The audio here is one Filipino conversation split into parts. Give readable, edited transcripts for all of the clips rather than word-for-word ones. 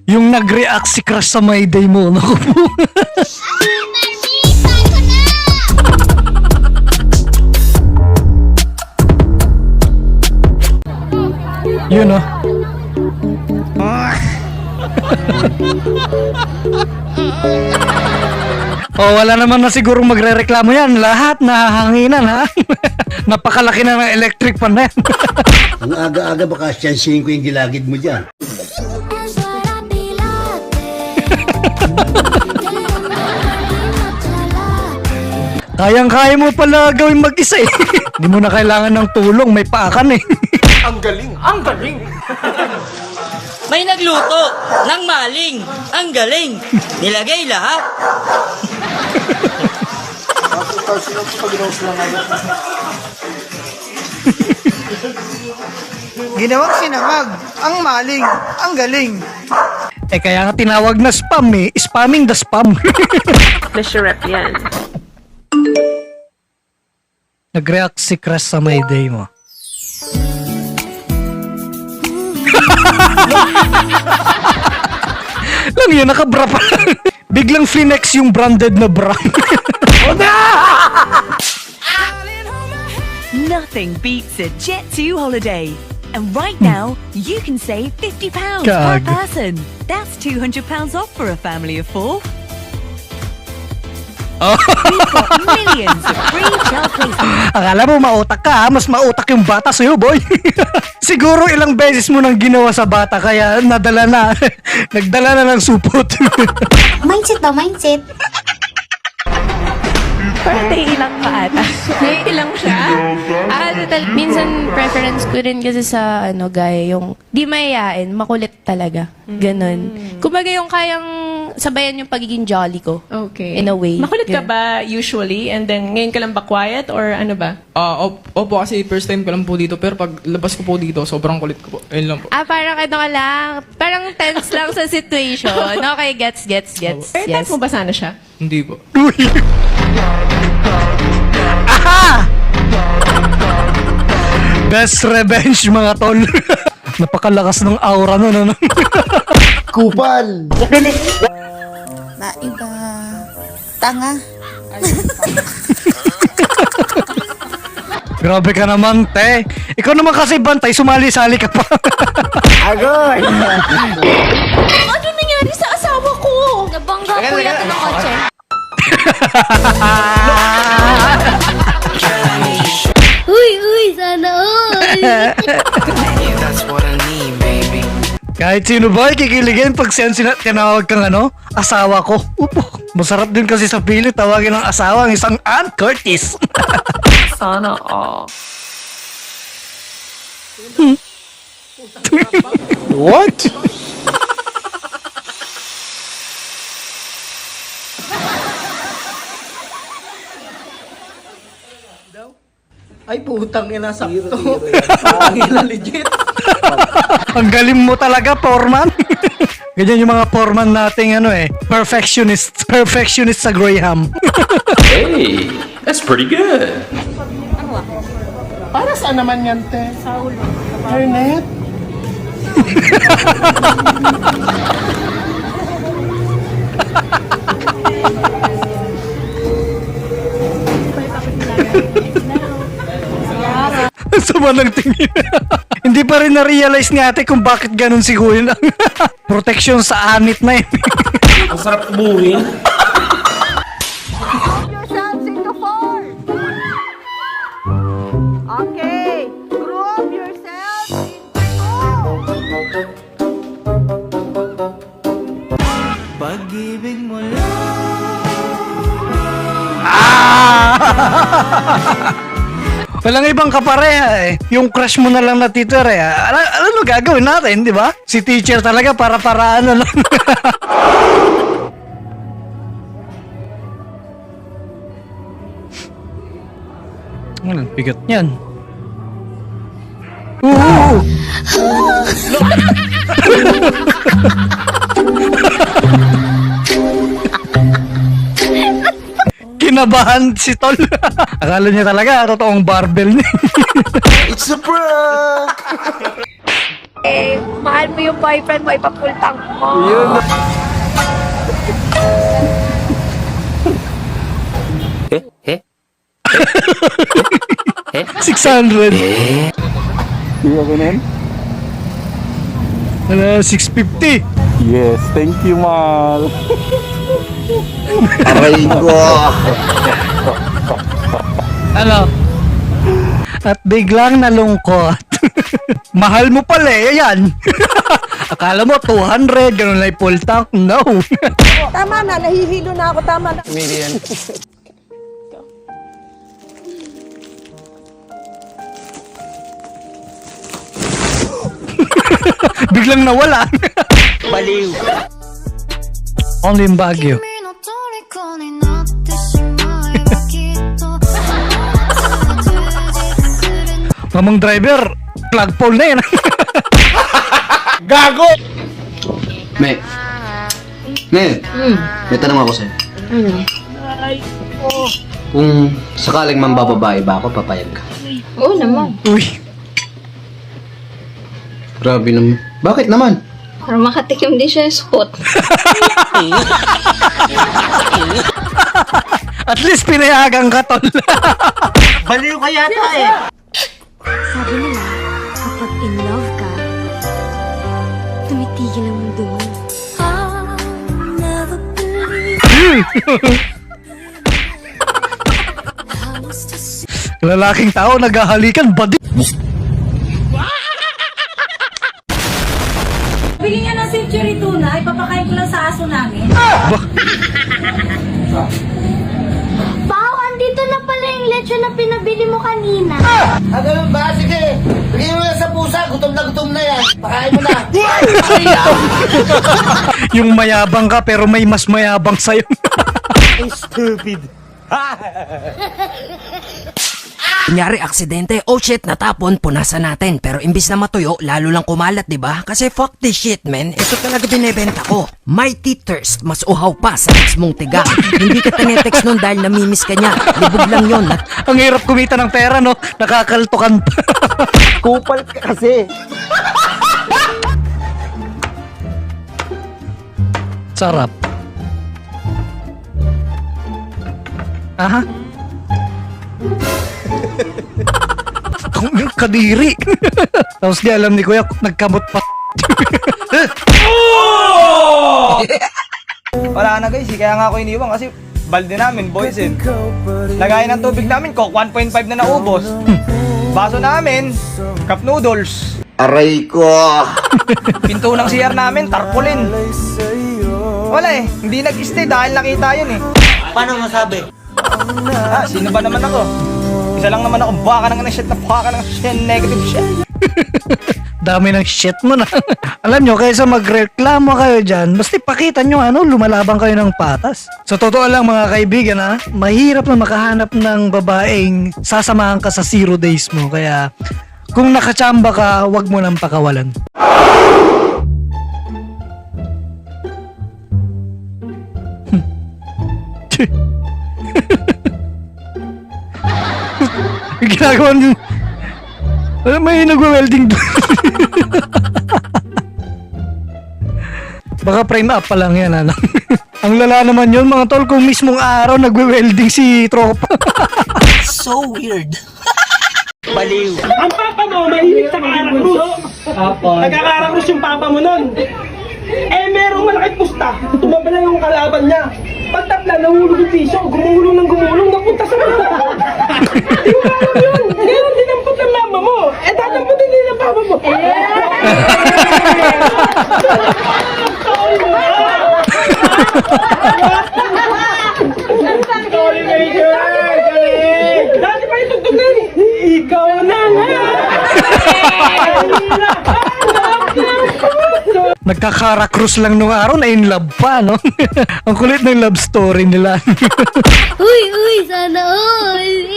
Yung nag-react si crush sa my day mo. Naku po. Yun oh. Oh, wala naman na siguro magrereklamo yan. Lahat nahahanginan ha. Napakalaki na ng electric fan na yan. Ang aga-aga baka siyansihin ko yung gilagid mo dyan. Kayang-kaya mo pala gawin mag-isa eh. Hindi mo na kailangan ng tulong, may paakan eh. Ang galing! Ang galing! May nagluto ng maling. Ang galing. Nilagay lahat. Ginawang sinangag. Ang maling. Ang galing. Eh kaya nga tinawag na spam eh. Spamming the spam. Masarap yan. Nag-react si crush sa my day mo. Lang yun, nakabra pa. Biglang flinex yung branded na bra. Oh na! Nothing beats a Jet2 holiday. And right now, you can save £50 per Gag. person. That's £200 off for a family of 4. Oh. We've got millions of free child placements. Akala mo mautak ka ha? Mas mautak yung bata sa'yo, boy. Siguro ilang beses mo nang ginawa sa bata kaya nadala na. Nagdala na ng supot. Mindset daw, mindset. Birthday ilang ka ata? May ilang siya? Minsan preference ko rin kasi sa guy, yung di mayayain, makulit talaga. Ganon. Kumbaga yung kayang sabayan yung pagiging jolly ko. Okay. In a way. Makulit ka Ganun. ba usually? And then ngayon ka lang ba quiet or ano ba? Opo, kasi first time ko lang po dito. Pero pag labas ko po dito, sobrang kulit ko po. Ayun lang po. Parang ka lang. Parang tense lang sa situation. Okay, gets. Pero type mo ba sana siya? Hindi po. Best revenge mga tol. Napakalakas ng aura nun. Ano? Kupal! Maiba. Tanga. Grabe ka naman, te. Ikaw naman kasi bantay, sumali-sali ka pa. Agoy! Ano nangyari sa asawa ko? Nabangga po yata ng kotse. Uy, sana all. Kahit sino ba, kikiligin pag siyan tinawag kang asawa ko. Upo. Masarap din kasi sa pilit tawagin ng asawa ang isang Ann Curtis. Sana all. What? Ay, putang ina, sakto. Putang ina, legit. Ang galing mo talaga, foreman. Ganyan yung mga foreman nating perfectionist. Perfectionist sa Graham. Hey, that's pretty good. Para saan naman yan, te? Sa ulo. Internet? Sama ng tingin. Hindi pa rin na-realize ni ate kung bakit ganun si Kuya. Protection sa anit na yun. Ang sarap buhin. Yourselves into four. Okay. Group yourselves into Pag-ibig mo lang. Walang ibang kapareha eh. Yung crush mo na lang natitira eh. Ano gagawin natin, di ba? Si teacher talaga para ano lang. Ano, bigat yan. Kinabahan si Tol. Akala niya talaga, totoong barbell niya. It's a prank! Mahal mo yung boyfriend mo, ipapultang mo. 600. Wala, 650. Yes, thank you, Mal. Aray ko. Ano? At biglang nalungkot. Mahal mo pala eh, ayan. Akala mo 200, ganun lang full tank. No. Tama na, nahihilo na ako, tama na. Biglang nawala. Baliw. Only in Baguio. Mamang driver, plug pole na yan. Gago! Me. Me. May tanong ako sa'yo. Kung sakaling mambababae ba ako, papayag ka? Oo naman. Uy, Grabe naman. Bakit naman? Para makatikim din siya sa spot. at least pinayagan ka, tol. Baliw ka yata eh. Sabi nila, kapag in love ka, tumitigil ang mundo mo. Lalaking tao naghahalikan, badi. Bili niya ng century tuna, ipapakain ko lang sa aso namin. Pao, andito na pala yung lechon na pinabili mo kanina. Ganun ba? Sige. Bigyan mo lang sa pusa. Gutom na yan. Pakain mo na. Yung mayabang ka pero may mas mayabang sa'yo. Kunyari aksidente, oh shit, natapon, punasan natin. Pero imbis na matuyo, lalo lang kumalat, di ba? Kasi fuck this shit, man. Ito talaga binebenta ko. Mighty Thirst, mas uhaw pa sa ex mong tiga. Hindi ka tinetext nun dahil namimiss ka niya. Libog lang yun. Ang hirap kumita ng pera, no? Nakakaltukan pa. Kupal ka kasi. Sarap. Aha. Kung yung kadiri. Tapos di alam ni Kuya, nagkamot pa. Wala na guys. Kaya nga ako iniwan kasi balde namin, boys eh. Lagayan ng tubig namin, Coke 1.5 na naubos. Baso namin, cup noodles. Aray ko. Pinto ng CR namin, tarpaulin. Wala eh, hindi nag-stay dahil nakita yun eh. Paano masabi? Sino ba naman ako? Isa lang naman ako, baka ng shit na baka ng shit, negative shit. Dami ng shit mo na. Alam nyo, kaysa magreklamo kayo dyan, basta ipakita nyo, lumalaban kayo ng patas. Sa totoo lang mga kaibigan, mahirap na makahanap ng babaeng sasamahan ka sa 0 days mo. Kaya, kung nakachamba ka, wag mo nang pakawalan. Ginagawa niyo. May nagwe-welding doon. Baka frame up pa lang yan, ano? Ang lala naman yun, mga tol, kung mismong araw nagwe-welding si tropa. So weird. Baliw. Ang papa mo, mahilig sa karakrus. Nagkakarakrus yung papa mo nun. Eh, merong malakit pusta. Tumaba na yung kalaban niya. Pagtapla, nahulog yung piso. Gumulong ng gumulong, napunta sa mga. Di ba alam yun? Ngayon, dinampot ng mama mo. Eh, tatamputin din ng papa mo. Sorry, Major. Galing. Dati pa yung tugtog na yun. Ikaw na nga. Nagkakarakrus lang nung araw na in love pa, no? Ang kulit ng love story nila. Uy, sana all.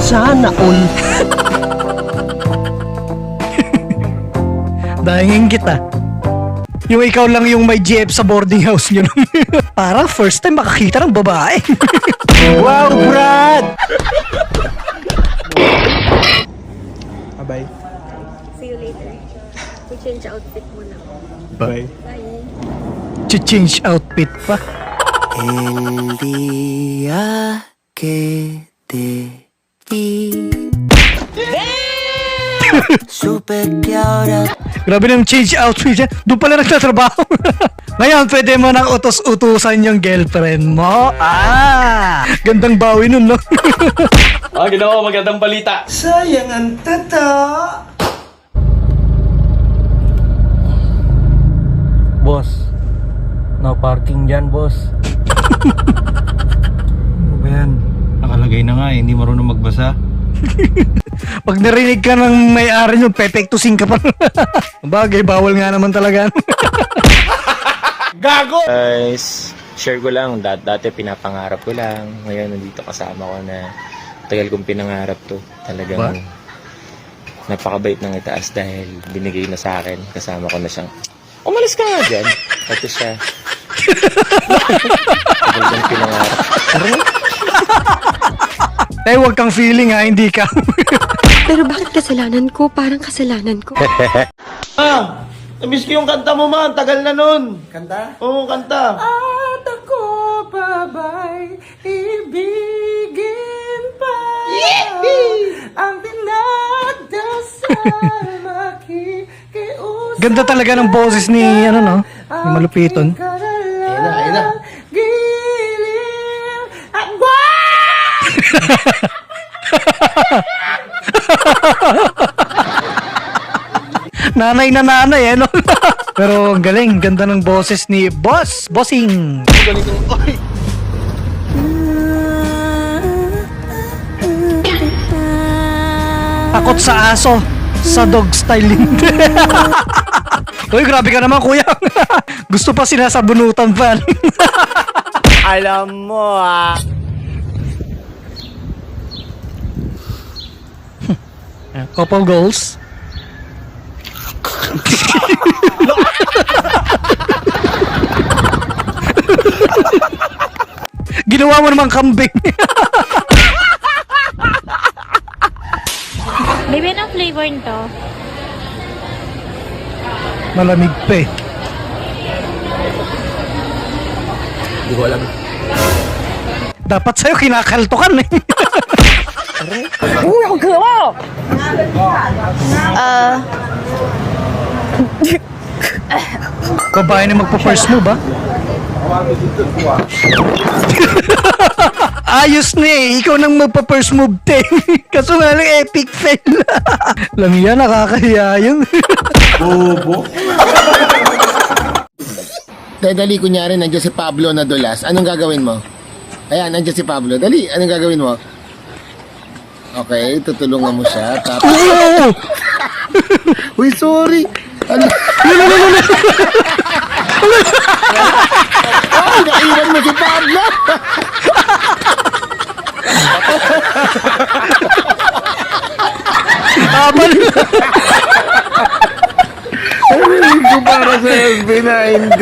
Sana all. Dahingin kita. Yung ikaw lang yung may GF sa boarding house nyo. Parang first time makakita ng babae. Wow, Brad! Bye-bye. See you later. I-change outfit mo na. Bye. Bye. Change outfit pa. El día que te vi, supe que ahora Grabe ng change outfit yan. Doon pala nagtatrabaho. Ngayon, pwede mo nang utos-utusan yung girlfriend mo. Gandang bawi nun, no? Ginawa magandang balita. Sayang ang tata. Boss, no parking dyan, boss. Ano ba yan? Nakalagay na nga eh, hindi marunong magbasa. Pag narinig ka ng may-ari nyo, pepektusin ka pa. Bagay, bawal nga naman talaga. Gago! Guys, share ko lang. Dati pinapangarap ko lang. Ngayon, nandito kasama ko na tagal kong pinangarap to. Talagang napakabait ng itaas dahil binigay na sa akin. Kasama ko na siyang, umalis ka nga dyan. Ito siya. Tagal kong pinangarap. Eh, huwag kang feeling ha, hindi ka. Pero bakit kasalanan ko? Parang kasalanan ko. Namiss ko yung kanta mo, man. Tagal na nun. Kanta? Oo, kanta. At ako babay, ibigin pa ang dinagdasal makikiusap. Ganda talaga ng boses ni, ano no, ni Malupiton. Ayun na. Giliw at Nanay na nanay, ano? Pero ang galing, ganda ng boses ni Bossing. Takot sa aso, sa dog style hindi. Uy, grabe ka naman, kuya. Gusto pa sinasabunutan pa. Alam mo, Couple goals. Ginawa mo namang kambing. Baby, na flavor nito? Malamig pa eh. Hindi ko alam. Dapat sa'yo kinakaltukan eh. Babae na magpa-first move, ha? Ayos na eh. Ikaw nang magpa-first move, te. Kaso nga lang epic fail. Lang yan, nakakahiya yun. Bobo. Dali, kunyari, nandiyan si Pablo na dulas. Anong gagawin mo? Ayan, nandiyan si Pablo. Dali, anong gagawin mo? Okay, tutulungan mo siya. Tapos... Uy, sorry! Ano? Ay, naiwan mo si Pablo! Abal! Ay, ko para sa FB19.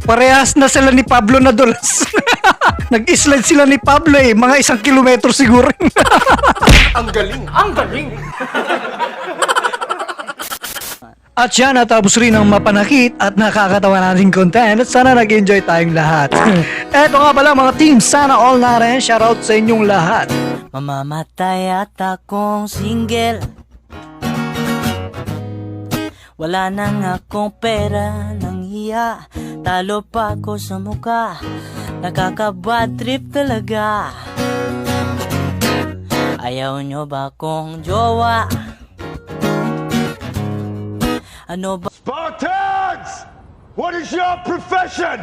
Parehas na sila ni Pablo na dulas. Nag-slide sila ni Pablo eh. Mga 1 kilometro siguro. Ang galing! Ang galing! At yan, natapos rin ang mapanakit at nakakatawa nating content at sana nag-enjoy tayong lahat. Eto nga pala mga team, sana all na rin. Shoutout sa inyong lahat. Mamamatay at akong single. Wala nang akong pera nang hiya. Talo pa ako sa muka. Nakaka-bad trip talaga. Ayaw nyo ba akong jowa? Ano ba? Spartans! What is your profession?